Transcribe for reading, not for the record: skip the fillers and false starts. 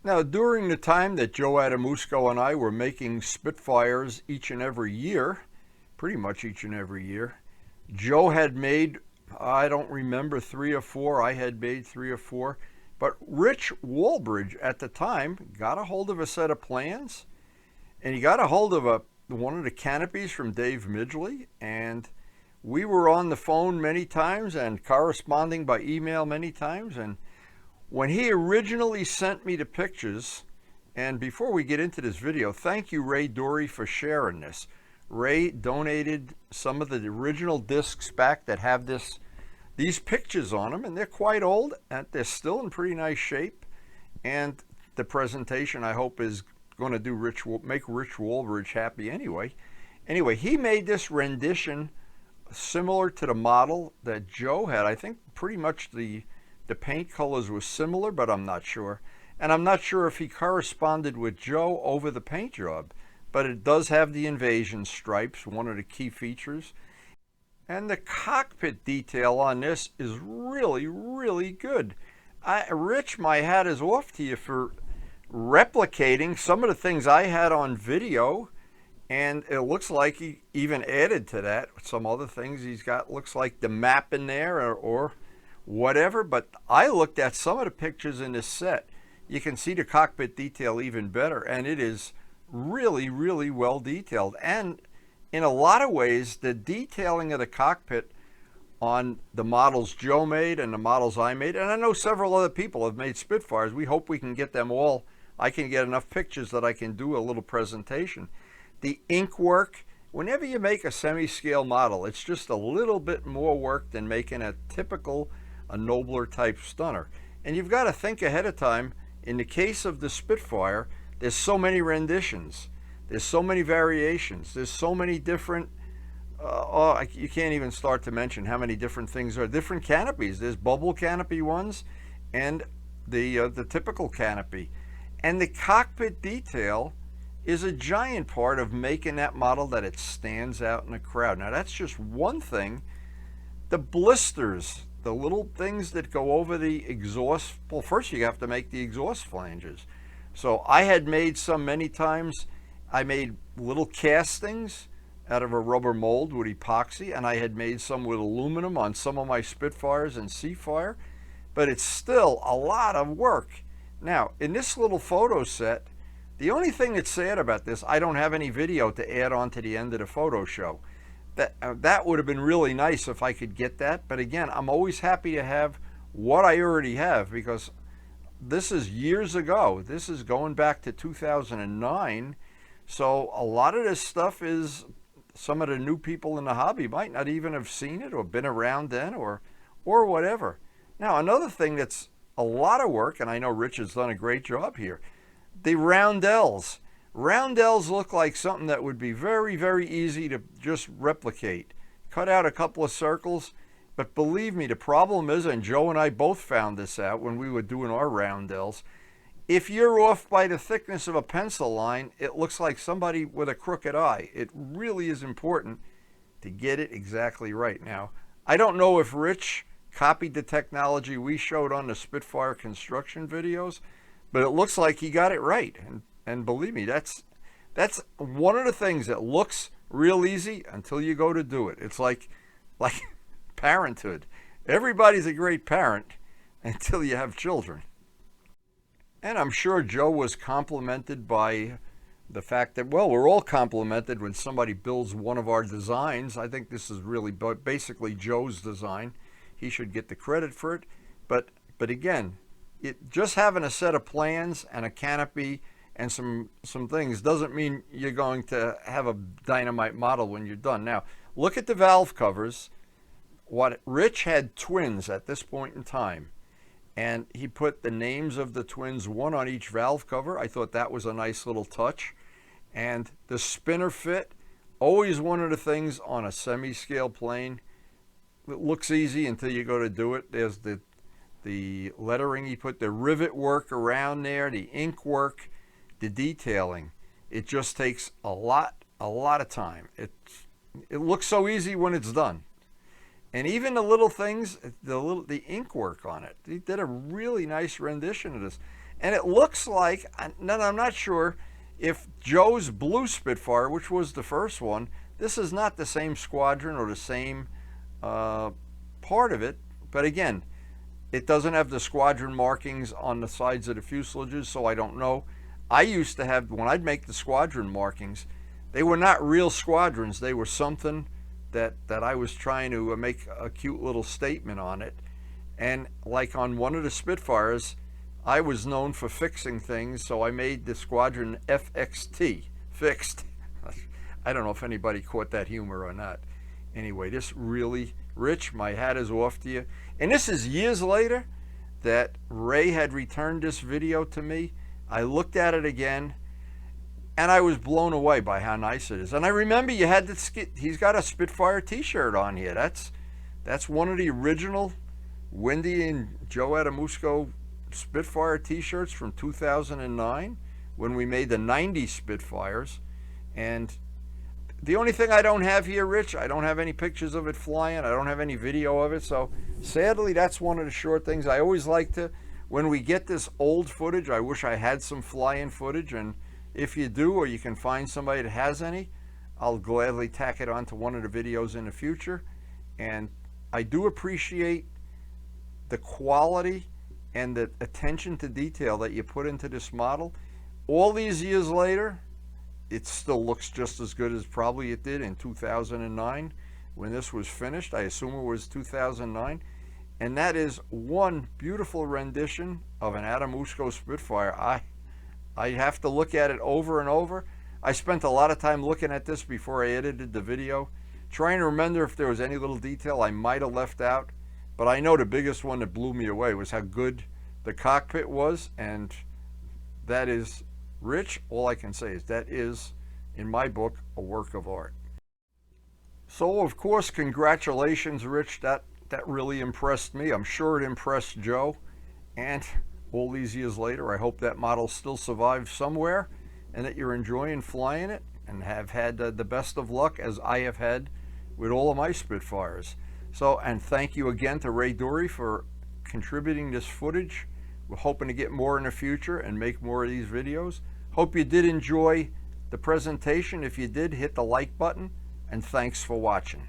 Now, during the time that Joe Adamusco and I were making Spitfires each and every year, pretty much each and every year, Joe had made, I don't remember, 3 or 4. I had made 3 or 4. But Rich WALBRIDGE at the time got a hold of a set of plans, and he got a hold of one of the canopies from Dave Midgley, and we were on the phone many times and corresponding by email many times. And when he originally sent me the pictures, and before we get into this video, thank you, Ray Dory, for sharing this. Ray donated some of the original discs back that have these pictures on them, and they're quite old, and they're still in pretty nice shape. And the presentation, I hope, is going to make Rich WALBRIDGE happy anyway. Anyway, he made this rendition similar to the model that Joe had. I think pretty much the paint colors were similar, but I'm not sure. And I'm not sure if he corresponded with Joe over the paint job, but it does have the invasion stripes, one of the key features. And the cockpit detail on this is really, really good. Rich, my hat is off to you for replicating some of the things I had on video, and it looks like he even added to that some other things. He's got, looks like the map in there or whatever, but I looked at some of the pictures in this set. You can see the cockpit detail even better, and it is really, really well detailed. And in a lot of ways, the detailing of the cockpit on the models Joe made and the models I made, and I know several other people have made Spitfires. We hope we can get them all. I can get enough pictures that I can do a little presentation. The ink work, whenever you make a semi-scale model, it's just a little bit more work than making a typical, a nobler type stunner. And you've got to think ahead of time. In the case of the Spitfire, there's so many renditions. There's so many variations. There's so many different, you can't even start to mention how many different things are. Different canopies. There's bubble canopy ones and the typical canopy. And the cockpit detail is a giant part of making that model that it stands out in the crowd. Now, that's just one thing. The blisters, the little things that go over the exhaust, well, first you have to make the exhaust flanges. So I had made some many times. I made little castings out of a rubber mold with epoxy, and I had made some with aluminum on some of my Spitfires and Seafire, but it's still a lot of work. Now, in this little photo set, the only thing that's sad about this, I don't have any video to add on to the end of the photo show. That would have been really nice if I could get that, but again, I'm always happy to have what I already have, because this is years ago. This is going back to 2009, so a lot of this stuff is, some of the new people in the hobby might not even have seen it or been around then or whatever. Now, another thing that's a lot of work, and I know Rich has done a great job here, the roundels. Roundels look like something that would be very, very easy to just replicate. Cut out a couple of circles, but believe me, the problem is, and Joe and I both found this out when we were doing our roundels, if you're off by the thickness of a pencil line, it looks like somebody with a crooked eye. It really is important to get it exactly right. Now, I don't know if Rich copied the technology we showed on the Spitfire construction videos, but it looks like he got it right. And believe me, that's one of the things that looks real easy until you go to do it. It's like parenthood. Everybody's a great parent until you have children. And I'm sure Joe was complimented by the fact that, well, we're all complimented when somebody builds one of our designs. I think this is really basically Joe's design. He should get the credit for it. But again, just having a set of plans and a canopy and some things doesn't mean you're going to have a dynamite model when you're done. Now, look at the valve covers. What Rich had twins at this point in time, and he put the names of the twins, one on each valve cover. I thought that was a nice little touch. And the spinner fit, always one of the things on a semi-scale plane. It looks easy until you go to do it. There's the lettering. He put the rivet work around there, the ink work, the detailing. It just takes a lot of time. It looks so easy when it's done. And even the little things, the ink work on it, he did a really nice rendition of this. And it looks like, I'm not sure if Joe's blue Spitfire, which was the first one, this is not the same squadron or the same part of it. But again, it doesn't have the squadron markings on the sides of the fuselages, so I don't know. I used to have, when I'd make the squadron markings, they were not real squadrons. They were something that I was trying to make a cute little statement on it. And like on one of the Spitfires, I was known for fixing things, so I made the squadron FXT, fixed. I don't know if anybody caught that humor or not. Anyway, this really, Rich, my hat is off to you. And this is years later that Ray had returned this video to me. I looked at it again, and I was blown away by how nice it is. And I remember you had this, he's got a Spitfire t-shirt on here. That's one of the original Wendy and Joe Adamusco Spitfire t-shirts from 2009 when we made the 90 Spitfires. And the only thing I don't have here, Rich, I don't have any pictures of it flying. I don't have any video of it. So sadly, that's one of the short things. I always like to, when we get this old footage, I wish I had some fly-in footage. And if you do, or you can find somebody that has any, I'll gladly tack it onto one of the videos in the future. And I do appreciate the quality and the attention to detail that you put into this model. All these years later, it still looks just as good as probably it did in 2009 when this was finished. I assume it was 2009. And that is one beautiful rendition of an Adamusco Spitfire. I have to look at it over and over. I spent a lot of time looking at this before I edited the video, trying to remember if there was any little detail I might have left out. But I know the biggest one that blew me away was how good the cockpit was, and that is, Rich, all I can say is that is, in my book, a work of art. So, of course, congratulations, Rich. That really impressed me. I'm sure it impressed Joe. And all these years later, I hope that model still survives somewhere and that you're enjoying flying it and have had the best of luck, as I have had with all of my Spitfires. So, and thank you again to Ray Dury for contributing this footage. We're hoping to get more in the future and make more of these videos. Hope you did enjoy the presentation. If you did, hit the like button, and thanks for watching.